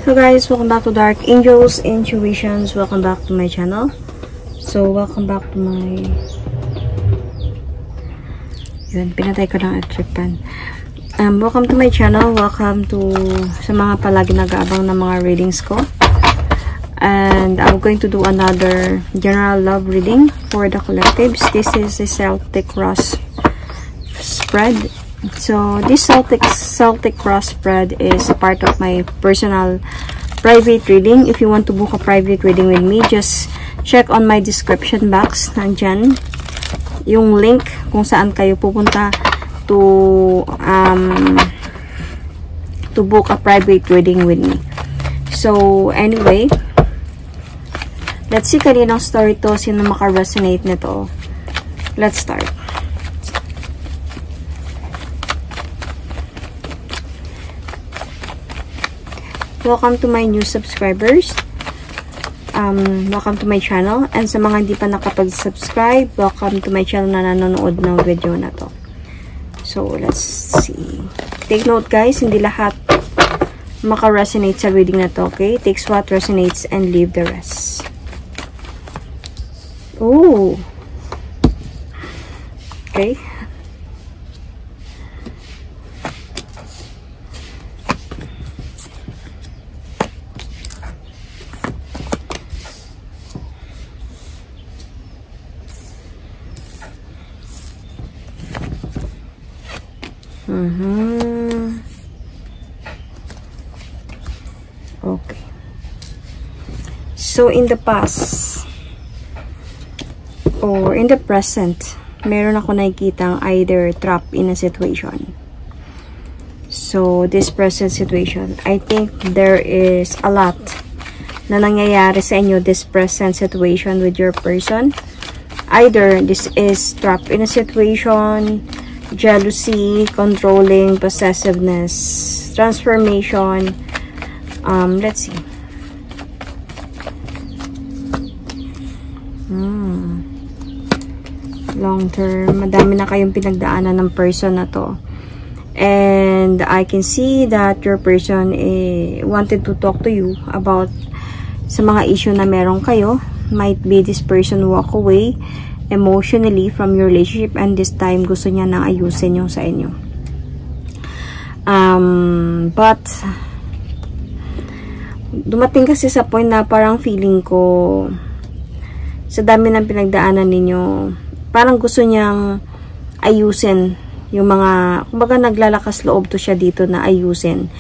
So guys, welcome back to Dark Angels Intuitions. Welcome back to my channel. So welcome back to my... Yun, pinatay ko ng electric fan. Welcome to my channel. Welcome to sa mga palagi nag-aabang ng mga readings ko. And I'm going to do another general love reading for the collectives. This is a Celtic Cross spread. So this Celtic Cross spread is a part of my personal private reading. If you want to book a private reading with me, just check on my description box. Nandyan yung link kung saan kayo pupunta to book a private reading with me. So anyway, let's see kaninang story to, sino maka-resonate nito. Let's start. Welcome to my new subscribers. Welcome to my channel. And sa mga hindi pa nakapag-subscribe, welcome to my channel na nanonood ng video na to. So, let's see. Take note guys, hindi lahat maka-resonate sa reading na to, okay? Takes what resonates and leave the rest. Oh! Okay. Okay. So, in the past or in the present, meron ako nakikitang either trapped in a situation. So, this present situation, I think there is a lot na nangyayari sa inyo, this present situation with your person. Either this is trapped in a situation, jealousy, controlling, possessiveness, transformation. Let's see. Long term, madami na kayong pinagdaanan ng person na to. And I can see that your person wanted to talk to you about sa mga issue na meron kayo. Might be this person walk away emotionally from your relationship, and this time gusto niya na ayusin yung sa inyo. But dumating kasi sa point na parang feeling ko sa dami ng pinagdaanan ninyo, parang gusto niyang ayusin yung mga, kumbaga naglalakas loob to siya dito na ayusin.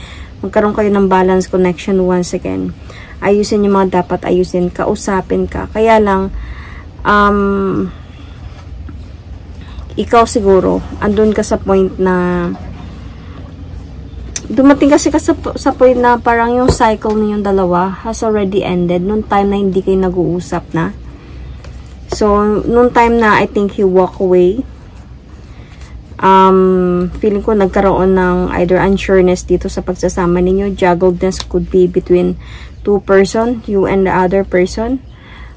Magkaroon kayo ng balance connection once again. Ayusin yung mga dapat ayusin, kausapin ka. Kaya lang ikaw siguro andun ka sa point na dumating kasi ka sa point na parang yung cycle ninyong dalawa has already ended nung time na hindi kayo nag-uusap na. So nung time na I think you walk away, feeling ko nagkaroon ng either unsureness dito sa pagsasama ninyo. Juggledness could be between two person, you and the other person.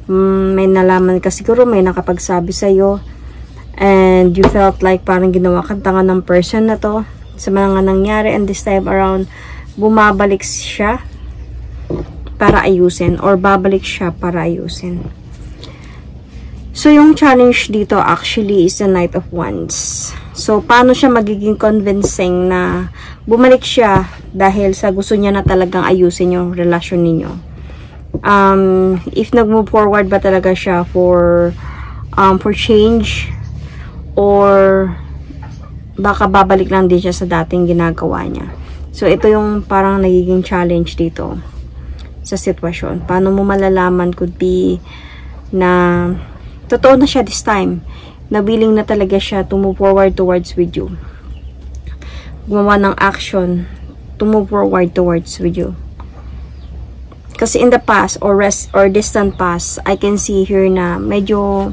May nalaman ka siguro, may nakapagsabi sa'yo, and you felt like parang ginawa kang tanga ng person na to sa mga nangyari, and this time around bumabalik siya para ayusin, or babalik siya para ayusin. So yung challenge dito actually is the Knight of Wands. So paano siya magiging convincing na bumalik siya dahil sa gusto niya na talagang ayusin yung relasyon ninyo? If nag-move forward ba talaga siya for change, or baka babalik lang din siya sa dating ginagawa niya. So ito yung parang nagiging challenge dito sa sitwasyon. Paano mo malalaman could be na totoo na siya this time, na willing na talaga siya to move forward towards with you, gumawa ng action to move forward towards with you. Kasi in the past or distant past, I can see here na medyo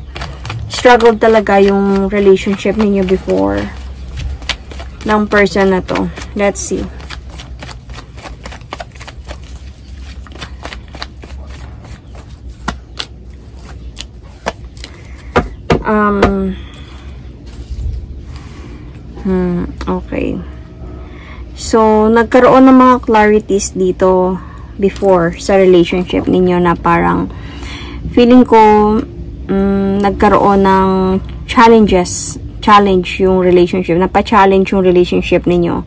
struggle talaga yung relationship ninyo before ng person na to. Let's see. Okay. So, nagkaroon ng mga clarities dito before sa relationship ninyo na parang feeling ko nagkaroon ng challenge yung relationship, napa-challenge yung relationship ninyo.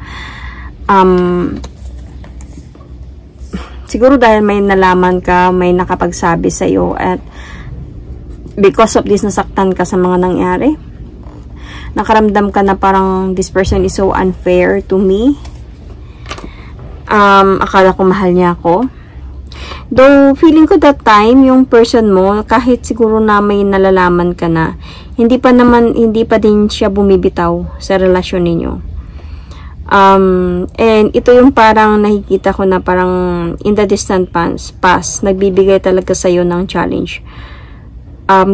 Siguro dahil may nalaman ka, may nakapagsabi sa'yo, at because of this, nasaktan ka sa mga nangyari. Nakaramdam ka na parang this person is so unfair to me. Akala ko mahal niya ako. Though, feeling ko that time, yung person mo, kahit siguro na may nalalaman ka na, hindi pa din siya bumibitaw sa relasyon ninyo. And ito yung parang nakikita ko na parang in the distant past, nagbibigay talaga sa'yo ng challenge.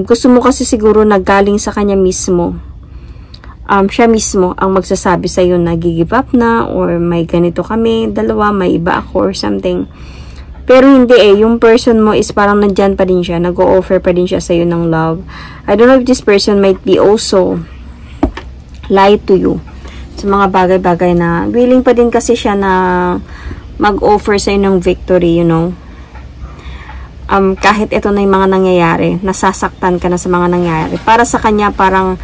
Gusto mo kasi siguro naggaling sa kanya mismo. Siya mismo ang magsasabi sa'yo na give up na, or may ganito kami, dalawa, may iba ako, or something. Pero hindi yung person mo is parang nandyan pa din siya, nag-o-offer pa din siya sa'yo ng love. I don't know if this person might be also lie to you sa mga bagay-bagay na willing pa din kasi siya na mag-offer sa'yo ng victory, you know. Kahit ito na yung mga nangyayari, nasasaktan ka na sa mga nangyayari. Para sa kanya, parang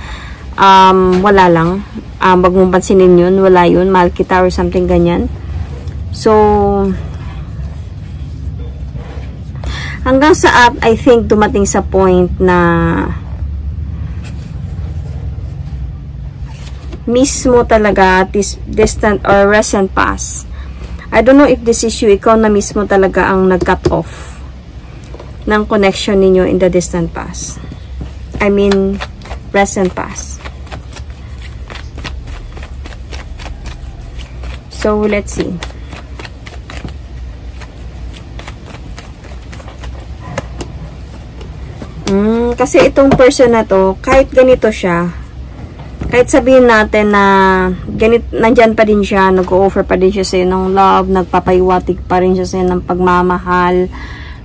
wala lang. Wag mong pansinin yun, wala yun, mahal kita or something ganyan. So, hanggang sa I think dumating sa point na mismo talaga this distant or recent past. I don't know if this issue, ikaw na mismo talaga ang nag-cut off ng connection ninyo in the distant past. I mean, present past. So, let's see. Kasi itong person na to, kahit ganito siya, kahit sabihin natin na nandyan pa din siya, nag-o-offer pa din siya sa'yo ng love, nagpapaiwatig pa rin siya sa'yo ng pagmamahal.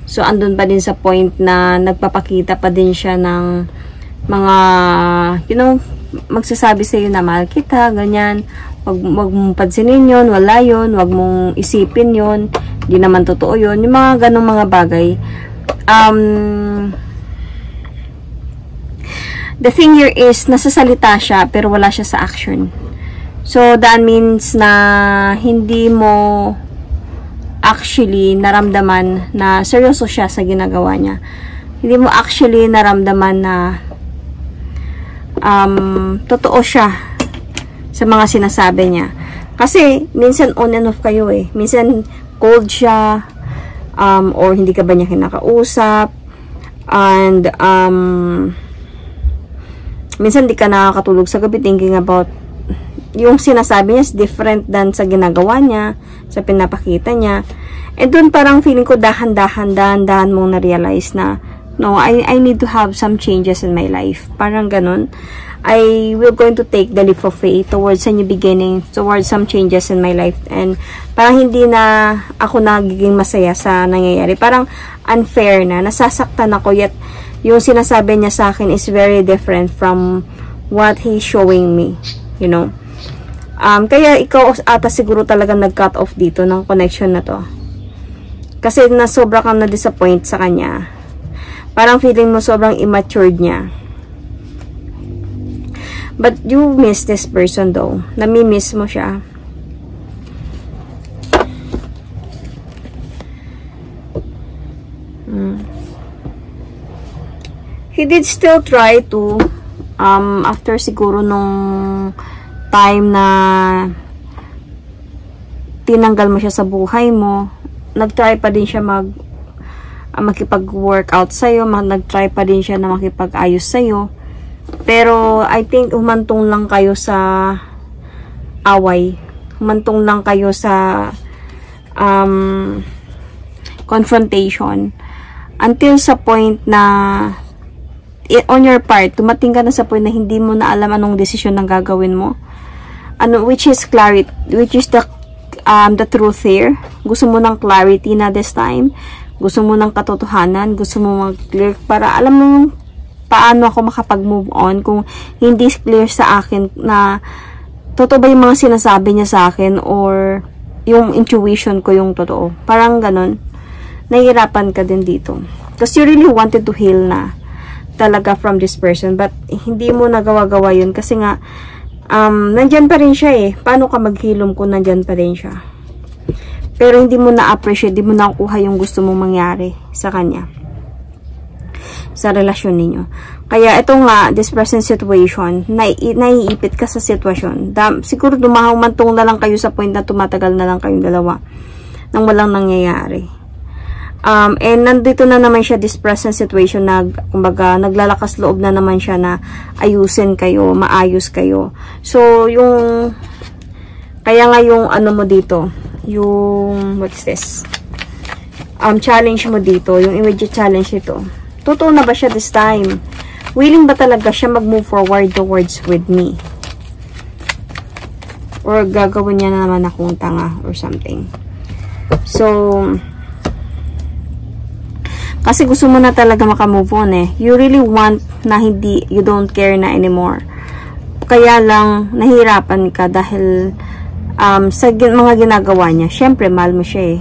So, andun pa din sa point na nagpapakita pa din siya ng mga, you know, magsasabi sa'yo na mahal kita, ganyan. Wag mong pansinin yun, wala yun, wag mong isipin yun, di naman totoo yun. Yung mga ganong mga bagay. The thing here is, nasasalita siya, pero wala siya sa action. So, that means na hindi mo actually naramdaman na seryoso siya sa ginagawa niya. Hindi mo actually naramdaman na totoo siya sa mga sinasabi niya. Kasi, minsan on and off kayo eh. Minsan, cold siya, or hindi ka ba niya kinakausap, and, minsan di ka nakakatulog sa gabi thinking about yung sinasabi niya is different than sa ginagawa niya, sa pinapakita niya. And doon parang feeling ko dahan-dahan mong na-realize na no, I need to have some changes in my life. Parang ganun. I will going to take the leap of faith towards a new beginning, towards some changes in my life. And parang hindi na ako nagiging masaya sa nangyayari. Parang unfair na. Nasasaktan ako, yet yung sinasabi niya sa akin is very different from what he's showing me, you know. Kaya ikaw ata siguro talaga nag-cut off dito ng connection na to. Kasi na sobra kang na-disappoint sa kanya. Parang feeling mo sobrang immature niya. But you miss this person though. Nami-miss mo siya. He did still try to, after siguro nung time na tinanggal mo siya sa buhay mo, nag-try pa din siya makipag-workout sa'yo, nag-try pa din siya na makipag-ayos sa'yo. Pero, I think, humantong lang kayo sa away. Humantong lang kayo sa confrontation. Until sa point na on your part, tumating ka na sa point na hindi mo na alam anong desisyon na gagawin mo. Which is clarity, which is the truth here. Gusto mo ng clarity na this time. Gusto mo ng katotohanan. Gusto mo mag-clear para alam mo paano ako makapag-move on kung hindi clear sa akin na totoo ba yung mga sinasabi niya sa akin or yung intuition ko yung totoo. Parang ganun. nahihirapan ka din dito. Because you really wanted to heal na talaga from this person, but hindi mo nagawa-gawa yun kasi nga nandyan pa rin siya eh. Paano ka maghilom kung nandyan pa rin siya? Pero hindi mo na-appreciate, hindi mo nakukuha yung gusto mong mangyari sa kanya, sa relasyon ninyo. Kaya ito nga, this present situation, naiipit ka sa sitwasyon. Siguro dumahumantong na lang kayo sa point na tumatagal na lang kayong dalawa nang walang nangyayari. And nandito na naman siya, this present situation, kumbaga, naglalakas loob na naman siya na ayusin kayo, maayos kayo. So, kaya nga yung ano mo dito, yung, what's this? Challenge mo dito, yung immediate challenge ito. Totoo na ba siya this time? Willing ba talaga siya mag-move forward towards with me? Or gagawin niya na naman akong tanga or something. So, kasi gusto mo na talaga makamove on eh. You really want na you don't care na anymore. Kaya lang, nahirapan ka dahil sa mga ginagawa niya. Siyempre, mahal mo siya eh.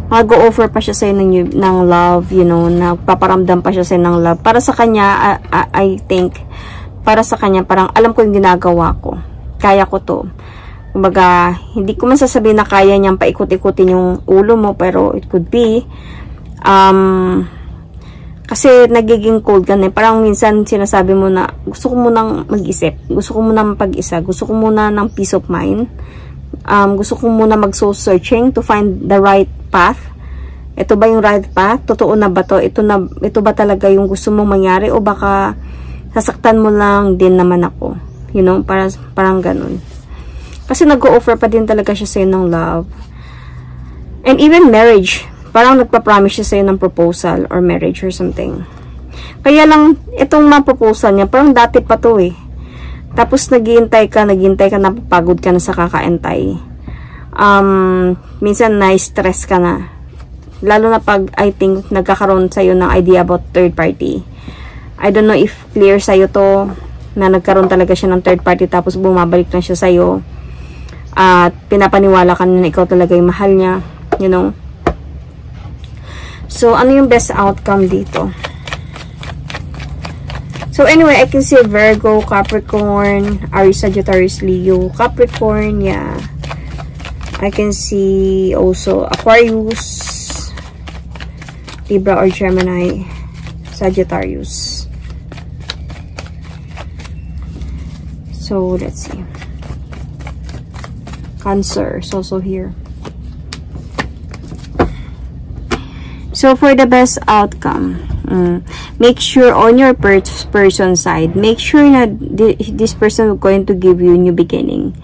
Mag-o-offer pa siya sa'yo ng love, you know, nagpaparamdam pa siya sa'yo ng love. Para sa kanya, I think, para sa kanya, parang alam ko yung ginagawa ko. Kaya ko to. Kumbaga, hindi ko man sasabihin na kaya niyang paikot-ikutin yung ulo mo, pero it could be, kasi nagiging cold ka na. Parang minsan sinasabi mo na, gusto ko munang mag-isip, gusto ko munang pag-isa, gusto ko muna ng peace of mind. Gusto ko muna mag-soul searching to find the right path. Ito ba yung right path? Totoo na ba to? Ito ba talaga yung gusto mong mangyari? O baka sasaktan mo lang din naman ako? You know, parang ganun. Kasi nag-o-offer pa din talaga siya sa'yo ng love. And even marriage. Parang nagpa-promise siya sa'yo ng proposal or marriage or something. Kaya lang, itong mga proposal niya, parang dati pa to eh. Tapos naghihintay ka, napapagod ka na sa kakaantay. Minsan na-stress ka na. Lalo na pag, I think, nagkakaroon sa'yo ng idea about third party. I don't know if clear sa'yo to, na nagkaroon talaga siya ng third party, tapos bumabalik lang siya sa'yo. At pinapaniwala ka na ikaw talaga yung mahal niya. You know? So, ano yung best outcome dito? So, anyway, I can see Virgo, Capricorn, Aries, Sagittarius, Leo, Capricorn, yeah. I can see also Aquarius, Libra or Gemini, Sagittarius. So, let's see. Cancer is also here. So, for the best outcome, make sure on your person side, make sure na this person is going to give you a new beginning.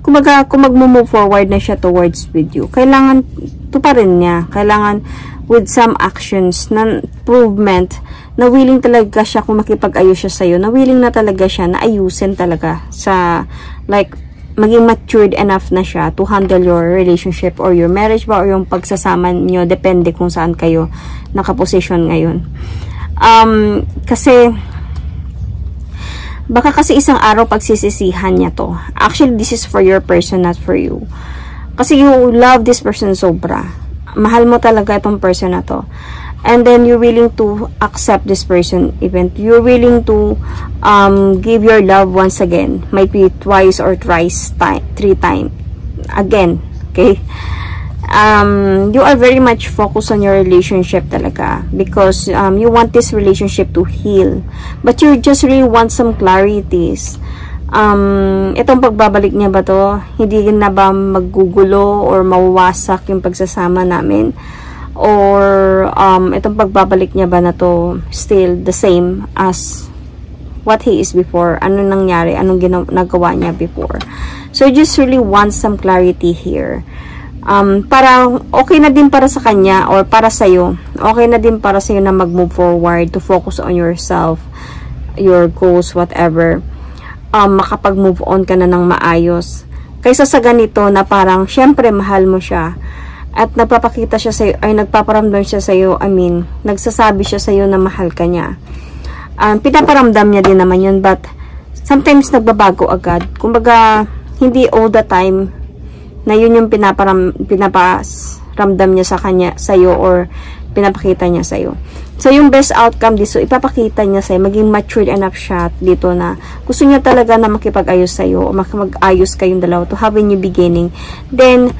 Kumbaga, kung mag-move forward na siya towards with you, kailangan tuparin niya. Kailangan with some actions na improvement, na willing talaga siya kung makipag-ayos siya sa'yo, na willing na talaga siya na ayusin talaga sa, like, maging matured enough na siya to handle your relationship or your marriage ba or yung pagsasama niyo, depende kung saan kayo nakaposisyon ngayon. Kasi baka kasi isang araw pagsisisihan niya to. Actually, this is for your person, not for you. Kasi you love this person sobra. Mahal mo talaga itong person na to. And then you're willing to accept this person, even you're willing to give your love once again, might be twice or thrice, three times again. Okay, you are very much focused on your relationship talaga, because you want this relationship to heal, but you just really want some clarities. Itong pagbabalik niya ba to, hindi na ba maggugulo or mawawasak yung pagsasama namin? Or itong pagbabalik niya ba na to still the same as what he is before? Ano nangyari? Anong nagawa niya before? So, you just really want some clarity here. Para okay na din para sa kanya or para sa'yo. Okay na din para sa'yo na mag-move forward, to focus on yourself, your goals, whatever. Makapag-move on ka na ng maayos. Kaysa sa ganito na parang, syempre, mahal mo siya. At nagpapakita siya sa'yo, ay nagpaparamdam siya sa'yo, nagsasabi siya sa'yo na mahal ka niya. Pinaparamdam niya din naman yun, but sometimes nagbabago agad. Kumbaga, hindi all the time na yun yung ramdam niya sa'yo or pinapakita niya sa'yo. So, yung best outcome dito, ipapakita niya sa'yo, maging matured enough siya dito na gusto niya talaga na makipag-ayos sa'yo o makipag-ayos kayong dalawa to have a new beginning. Then,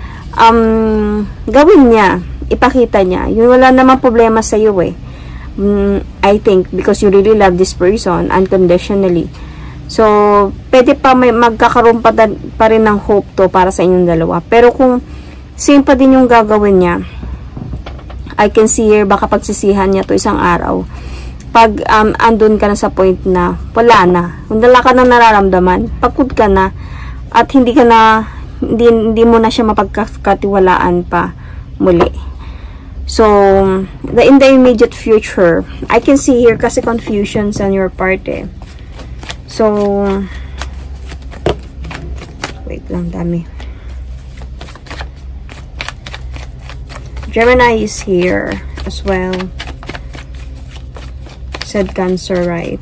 gawin niya, ipakita niya. Yung wala namang problema sa'yo eh. I think, because you really love this person unconditionally. So, pwede pa may magkakaroon pa rin ng hope to para sa inyong dalawa. Pero kung same pa din yung gagawin niya, I can see here, baka pagsisihan niya to isang araw. Pag andun ka na sa point na wala na, wala ka na nararamdaman, pagod ka na, at hindi mo na siya mapagkatiwalaan pa muli. So, in the immediate future, I can see here kasi confusions on your part eh. So, wait lang, dami. Gemini is here as well. Said Cancer, right?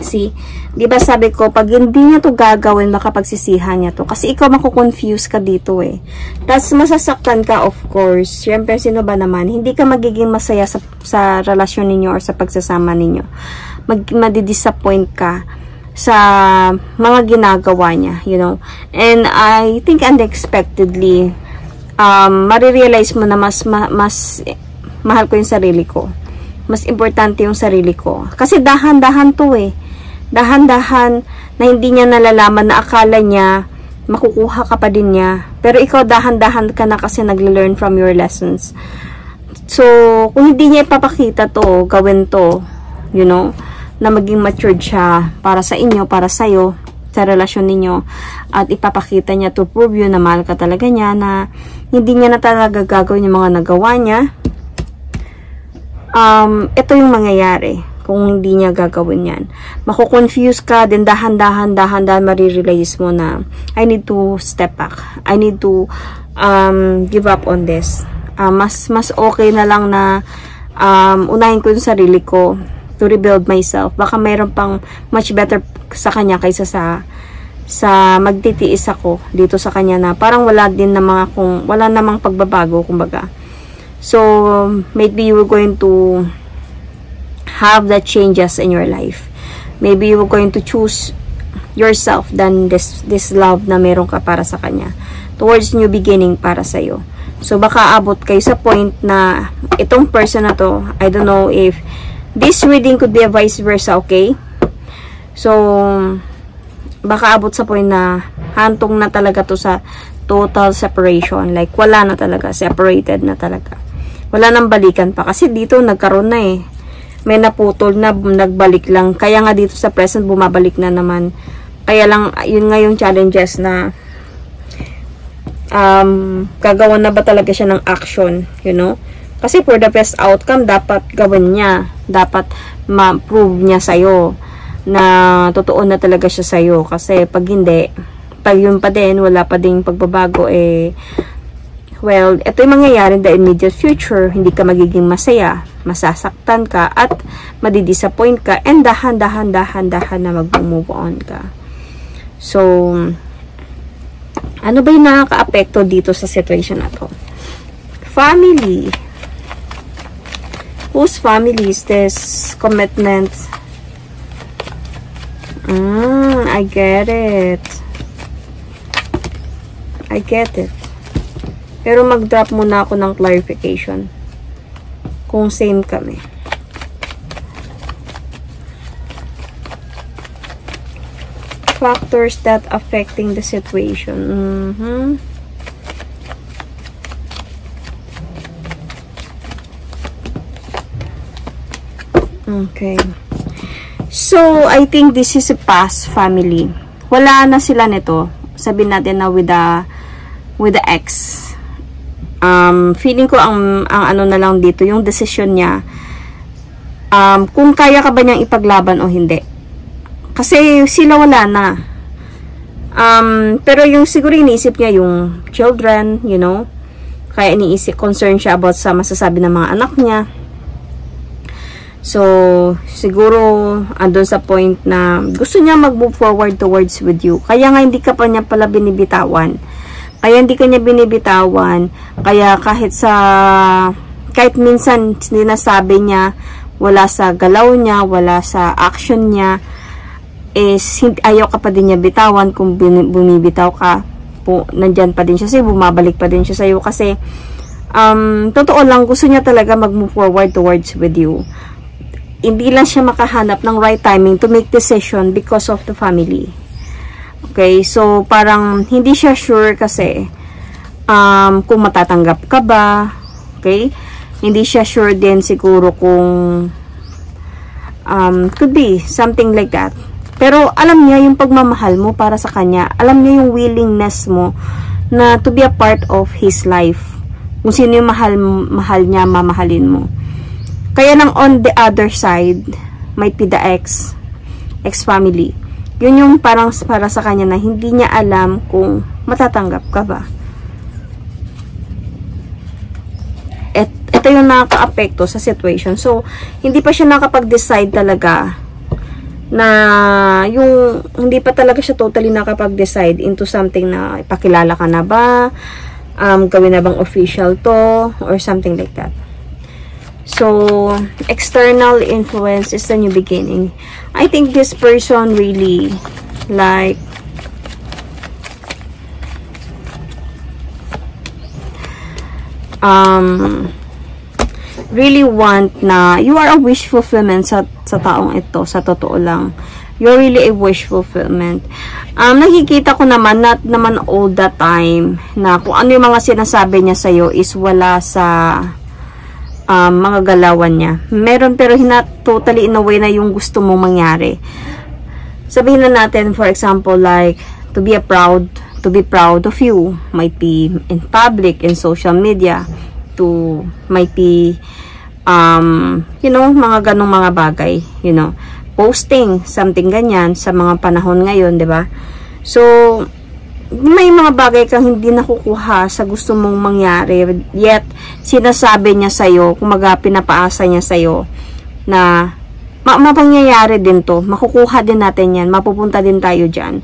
See? Di ba sabi ko, pag hindi niya to gagawin, baka pagsisihan niya to. Kasi ikaw makukonfuse ka dito eh. Tapos masasaktan ka, of course. Siyempre, sino ba naman? Hindi ka magiging masaya sa relasyon ninyo or sa pagsasama ninyo. Madidisappoint ka sa mga ginagawa niya, you know. And I think unexpectedly, marirealize mo na mas mahal ko yung sarili ko. Mas importante yung sarili ko. Kasi dahan-dahan to eh. Dahan-dahan na hindi niya nalalaman na akala niya makukuha ka pa din niya. Pero ikaw dahan-dahan ka na kasi nagle-learn from your lessons. So, kung hindi niya ipapakita to, gawin to, you know, na maging matured siya para sa inyo, para sa'yo, sa relasyon ninyo, at ipapakita niya to prove you na mahal ka talaga niya, na hindi niya na talaga gagawin yung mga nagawa niya, ito yung mangyayari. Kung hindi niya gagawin yan, mako-confuse ka, then dahan-dahan marirealize mo na I need to step back. I need to give up on this. Mas okay na lang na unahin ko yung sarili ko to rebuild myself. Baka mayroon pang much better sa kanya kaysa sa magtitiis ako dito sa kanya na parang wala namang pagbabago, kumbaga. So, maybe you were going to have that changes in your life. Maybe you were going to choose yourself than this love na meron ka para sa kanya. Towards new beginning para sa'yo. So, baka abot kayo sa point na itong person na to, I don't know if this reading could be a vice versa, okay? So, baka abot sa point na hantong na talaga to sa total separation. Like, wala na talaga. Separated na talaga. Wala nang balikan pa. Kasi dito, nagkaroon na eh. May naputol na, nagbalik lang. Kaya nga dito sa present, bumabalik na naman. Kaya lang, yun nga yung challenges na gagawa na ba talaga siya ng action, you know? Kasi for the best outcome, dapat gawin niya. Dapat ma-prove niya sa'yo na totoo na talaga siya sa'yo. Kasi pag hindi, pag yun pa din, wala pa ding pagbabago, eh, well, ito yung mangyayari in the immediate future. Hindi ka magiging masaya, masasaktan ka, at madidisappoint ka, and dahan-dahan na mag-move on ka. So, ano ba yung nakaka-apekto dito sa situation na to? Family. Whose family is this? Commitment. I get it. I get it. Pero mag-drop muna ako ng clarification. Kung same kami. Factors that affecting the situation. Okay. So, I think this is a past family. Wala na sila nito. Sabihin natin na with the ex. Feeling ko ang ano na lang dito, yung decision niya, kung kaya ka ba niyang ipaglaban o hindi. Kasi sila wala na. Pero yung siguro iniisip niya yung children, you know, kaya iniisip, concern siya about sa masasabi ng mga anak niya. So, siguro, andun sa point na gusto niya mag-move forward towards with you. Kaya nga hindi ka pa niya pala binibitawan. Kaya hindi ka niya binibitawan. Kaya kahit minsan sinasabi niya, wala sa galaw niya, wala sa action niya, is ayaw ka pa din niya bitawan. Kung bumibitaw ka, nandyan pa din siya sa'yo, bumabalik pa din siya sa'yo. Kasi, totoo lang, gusto niya talaga mag-move forward towards with you. Hindi lang siya makahanap ng right timing to make decision because of the family. Okay, so parang hindi siya sure kasi kung matatanggap ka ba. Okay, hindi siya sure din siguro kung could be something like that. Pero alam niya yung pagmamahal mo para sa kanya. Alam niya yung willingness mo na to be a part of his life. Kung sino yung mahal niya, mamahalin mo. Kaya nang on the other side, might be the ex-family. Yun yung parang para sa kanya na hindi niya alam kung matatanggap ka ba. Ito yung nakaka-apekto sa situation. So, hindi pa siya nakapag-decide talaga na yung hindi pa talaga siya totally nakapag-decide into something na ipakilala ka na ba, gawin na bang official to, or something like that. So, external influence is the new beginning. I think this person really like really want na you are a wish fulfillment sa taong ito, sa totoo lang. You're really a wish fulfillment. Nakikita ko naman, not naman all the time, na kung ano yung mga sinasabi niya sa'yo is wala sa mga galawan niya. Meron, pero not totally in a way na yung gusto mong mangyari. Sabihin na natin, for example, like, to be proud of you. Might be in public, in social media. Might be, mga ganong mga bagay, posting, something ganyan, sa mga panahon ngayon, di ba? So, may mga bagay kang hindi nakukuha sa gusto mong mangyari, yet, sinasabi niya sa'yo, kumaga pinapaasa niya sa'yo, na, mapangyayari din to, makukuha din natin yan, mapupunta din tayo dyan.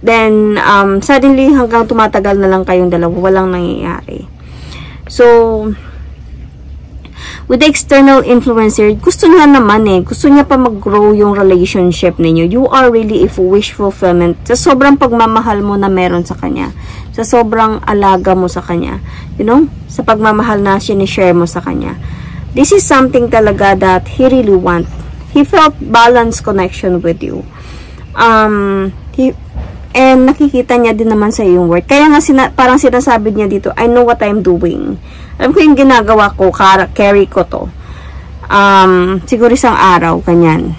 Then, suddenly, hanggang tumatagal na lang kayong dalawa, walang nangyayari. So, with the external influencer, gusto niya naman gusto niya pa mag-grow yung relationship ninyo. You are really a wish fulfillment. Sa sobrang pagmamahal mo na meron sa kanya. Sa sobrang alaga mo sa kanya. Sa pagmamahal na sinishare mo sa kanya. This is something talaga that he really want. He felt balanced connection with you. And nakikita niya din naman sa yung work. Kaya nga parang sinasabi niya dito, I know what I'm doing. Alam ko yung ginagawa ko, carry ko to. Siguro isang araw, kanyan.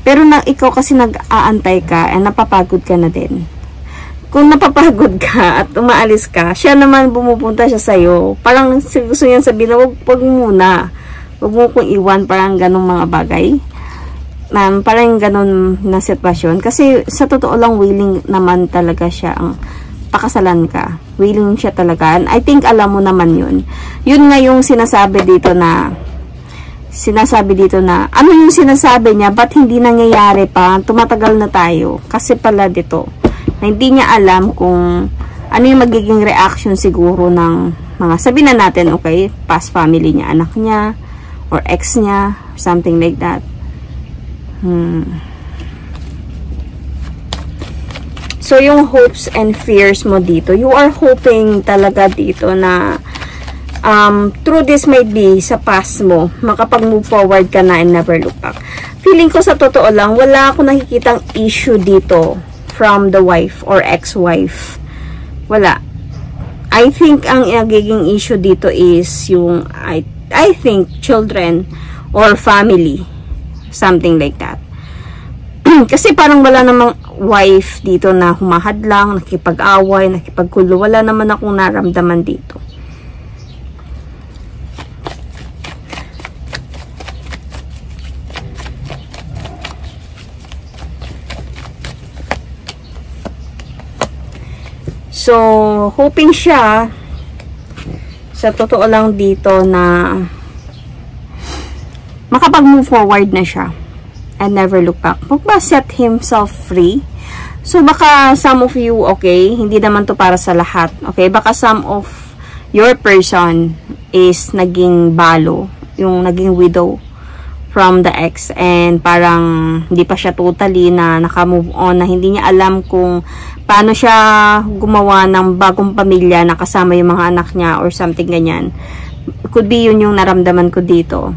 Pero ikaw kasi nag-aantay ka and napapagod ka na din. Kung napapagod ka at umaalis ka, siya naman bumupunta siya sa'yo. Parang gusto niya sabihin na wag muna. Wag mo kong iwan, parang ganong mga bagay. Parang ganun na sitwasyon. Kasi sa totoo lang, willing naman talaga siya ang pakasalan ka. Willing siya talaga. And I think alam mo naman yun. Yun nga yung sinasabi dito na ano yung sinasabi niya, ba't hindi nangyayari pa? Tumatagal na tayo. Kasi pala dito, na hindi niya alam kung ano yung magiging reaction siguro ng mga, sabihin na natin, okay, past family niya, anak niya, or ex niya, something like that. So, yung hopes and fears mo dito, you are hoping talaga dito na through this might be sa past mo, makapag-move forward ka na and never look back. Feeling ko sa totoo lang, wala akong nakikitang issue dito from the wife or ex-wife. Wala. I think ang nagiging issue dito is yung, I think, children or family. Something like that. Kasi parang wala namang wife dito na humahadlang, nakipag-away, nakipagkulo. Wala naman akong naramdaman dito. So, hoping siya, sa totoo lang dito na makapag-move forward na siya and never look back. Set himself free. So, baka some of you, okay, hindi naman to para sa lahat. Okay, baka some of your person is naging balo, yung naging widow from the ex, and parang hindi pa siya totally na naka-move on, na hindi niya alam kung paano siya gumawa ng bagong pamilya na kasama yung mga anak niya or something ganyan. Could be yun yung naramdaman ko dito.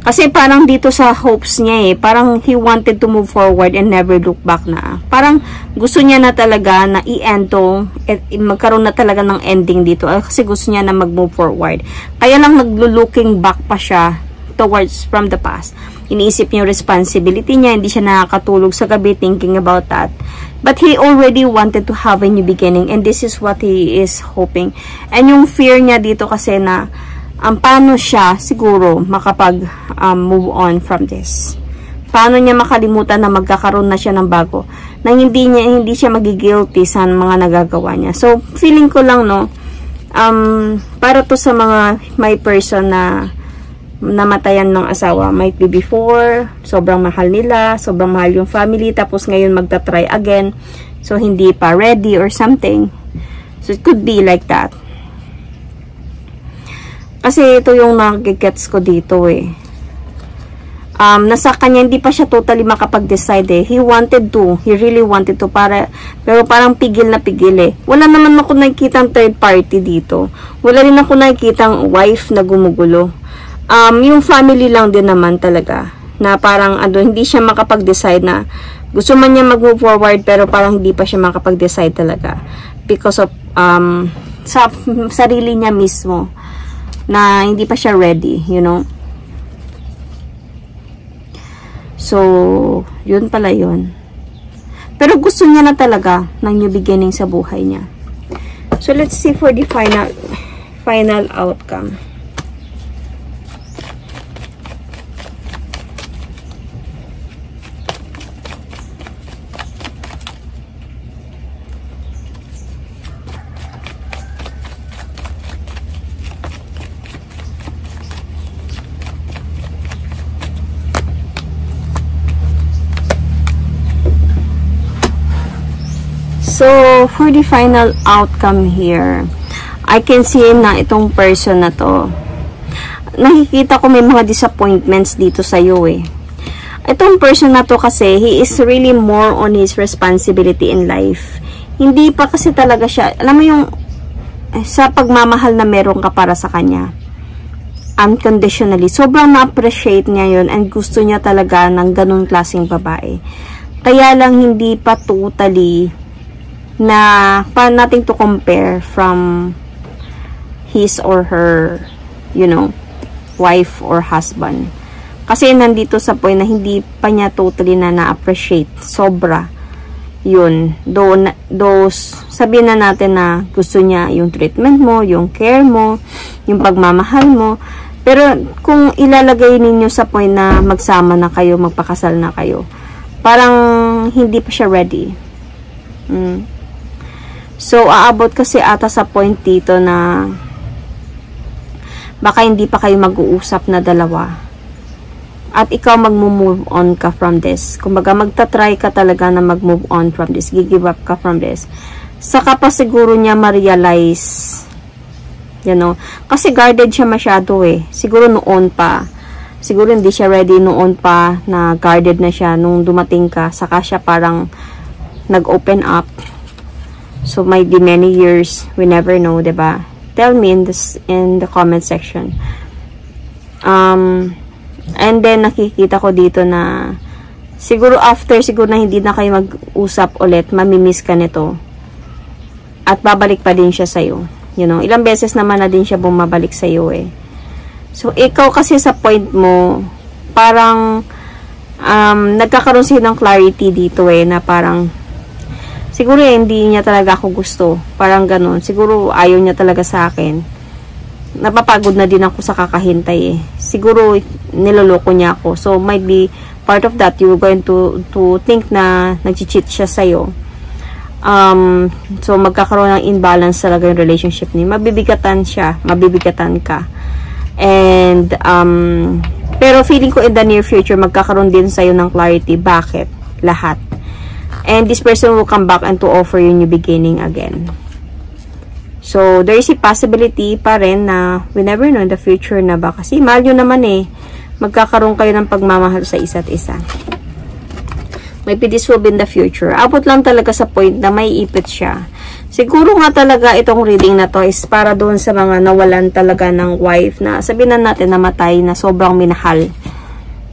Kasi parang dito sa hopes niya parang he wanted to move forward and never look back na. Parang gusto niya na talaga na i-end to, magkaroon na talaga ng ending dito. Kasi gusto niya na mag-move forward. Kaya lang naglo-looking back pa siya towards from the past. Iniisip niya yung responsibility niya, hindi siya nakakatulog sa gabi thinking about that. But he already wanted to have a new beginning, and this is what he is hoping. And yung fear niya dito kasi na paano siya siguro makapag move on from this. Paano niya makalimutan na magkakaroon na siya ng bago, na hindi siya magigilty sa mga nagagawa niya. So, feeling ko lang, no, para to sa mga may person na namatayan ng asawa, might be before, sobrang mahal nila, sobrang mahal yung family, tapos ngayon magta-try again, so hindi pa ready or something. So, it could be like that. Kasi ito yung nagigets ko dito nasa kanya, hindi pa siya totally makapag-decide He wanted to. He really wanted to. Pero parang pigil na pigil Wala naman ako nakikitang third party dito. Wala rin ako nakikitang wife na gumugulo. Yung family lang din naman talaga. Na parang hindi siya makapag-decide na gusto man niya mag-move forward, pero parang hindi pa siya makapag-decide talaga. Because of sa sarili niya mismo. Na hindi pa siya ready, you know. So, yun pala yun. Pero gusto niya na talaga ng new beginning sa buhay niya. So, let's see for the final outcome. So, for the final outcome here, I can see na itong person na to, nakikita ko may mga disappointments dito sa iyo Itong person na to kasi, he is really more on his responsibility in life. Hindi pa kasi talaga siya, alam mo yung, sa pagmamahal na meron ka para sa kanya, unconditionally, sobrang na-appreciate niya yun and gusto niya talaga ng ganun klaseng babae. Kaya lang hindi pa totally na paano natin to compare from his or her, you know, wife or husband. Kasi nandito sa point na hindi pa niya totally na-appreciate. Sobra. Yun. Sabihin na natin na gusto niya yung treatment mo, yung care mo, yung pagmamahal mo. Pero kung ilalagay ninyo sa point na magsama na kayo, magpakasal na kayo, parang hindi pa siya ready. So, aabot kasi ata sa point dito na baka hindi pa kayo mag-uusap na dalawa. At ikaw mag-move on ka from this. Kumbaga, magta-try ka talaga na mag-move on from this. Give up ka from this. Saka pa siguro niya ma-realize, you know, kasi guarded siya masyado Siguro noon pa. Siguro hindi siya ready noon pa na guarded na siya nung dumating ka. Saka siya parang nag-open up. So, might be many years. We never know, diba? Tell me in the comment section. And then, nakikita ko dito na siguro siguro na hindi na kayo mag-usap ulit, mamimiss ka nito. At babalik pa din siya sa'yo. You know, ilang beses naman na din siya bumabalik sa'yo So, ikaw kasi sa point mo, parang nagkakaroon siya ng clarity dito na parang siguro hindi niya talaga ako gusto. Parang ganun. Siguro ayaw niya talaga sa akin. Napapagod na din ako sa kakahintay Siguro niloloko niya ako. So, might be part of that. You're going to think na nag-cheat siya sa'yo. So, magkakaroon ng imbalance talaga yung relationship niya. Mabibigatan siya. Mabibigatan ka. And, Pero feeling ko in the near future, magkakaroon din sa'yo ng clarity. Bakit? Lahat. And this person will come back and to offer you new beginning again. So, there is a possibility pa rin na we never know in the future na ba. Kasi mahal nyo naman eh. Magkakaroon kayo ng pagmamahal sa isa't isa. Maybe this will be in the future. Abot lang talaga sa point na may ipit siya. Siguro nga talaga itong reading na to is para doon sa mga nawalan talaga ng wife na sabihin na natin namatay na sobrang minahal.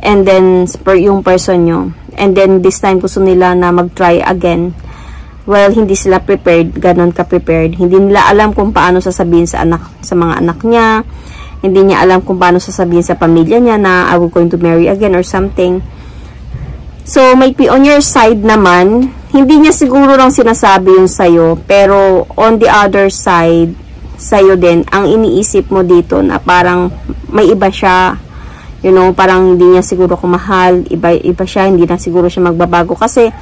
And then, yung person nyo. And then, this time gusto nila na mag-try again. Well, hindi sila prepared. Ganon ka-prepared. Hindi nila alam kung paano sasabihin sa mga anak niya. Hindi niya alam kung paano sasabihin sa pamilya niya na I will going to marry again or something. So, may be on your side naman, hindi niya siguro lang sinasabi yung sa'yo, pero on the other side, sa'yo din, ang iniisip mo dito na parang may iba siya, you know, parang hindi niya siguro kumahal, iba siya, hindi na siguro siya magbabago. Kasi,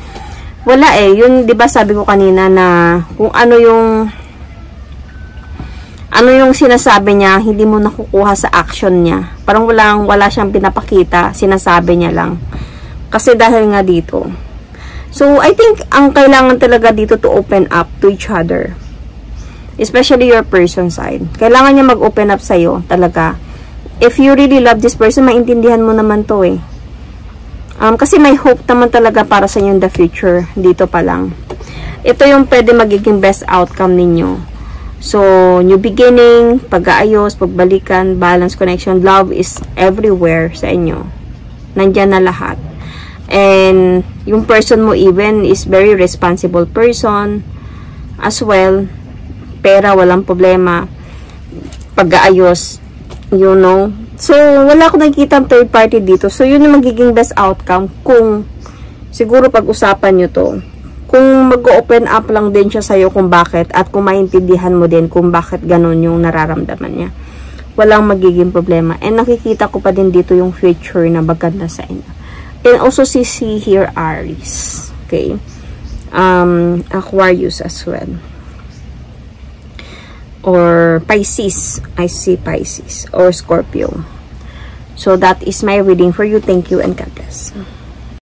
wala eh, yun, di ba sabi ko kanina na kung ano yung sinasabi niya, hindi mo nakukuha sa action niya. Parang wala siyang pinapakita, sinasabi niya lang. Kasi dahil nga dito. So, I think, ang kailangan talaga dito to open up to each other. Especially your person side. Kailangan niya mag-open up sa'yo, talaga. If you really love this person, maintindihan mo naman to eh. Kasi may hope naman talaga para sa inyo in the future. Dito pa lang. Ito yung pwede magiging best outcome ninyo. So, new beginning, pag-aayos, pagbalikan, balance, connection, love is everywhere sa inyo. Nandyan na lahat. And, yung person mo even is very responsible person as well. Pera, walang problema. Pag-aayos, you know. So, wala akong nakikita third party dito. So, yun yung magiging best outcome kung siguro pag-usapan nyo to. Kung mag-open up lang din siya sa'yo kung bakit at kung maintindihan mo din kung bakit ganun yung nararamdaman niya. Walang magiging problema. And nakikita ko pa din dito yung future na maganda sa inyo. And also see here Aries. Okay. Aquarius as well. Or Pisces. I see Pisces. Or Scorpio. So that is my reading for you. Thank you and God bless.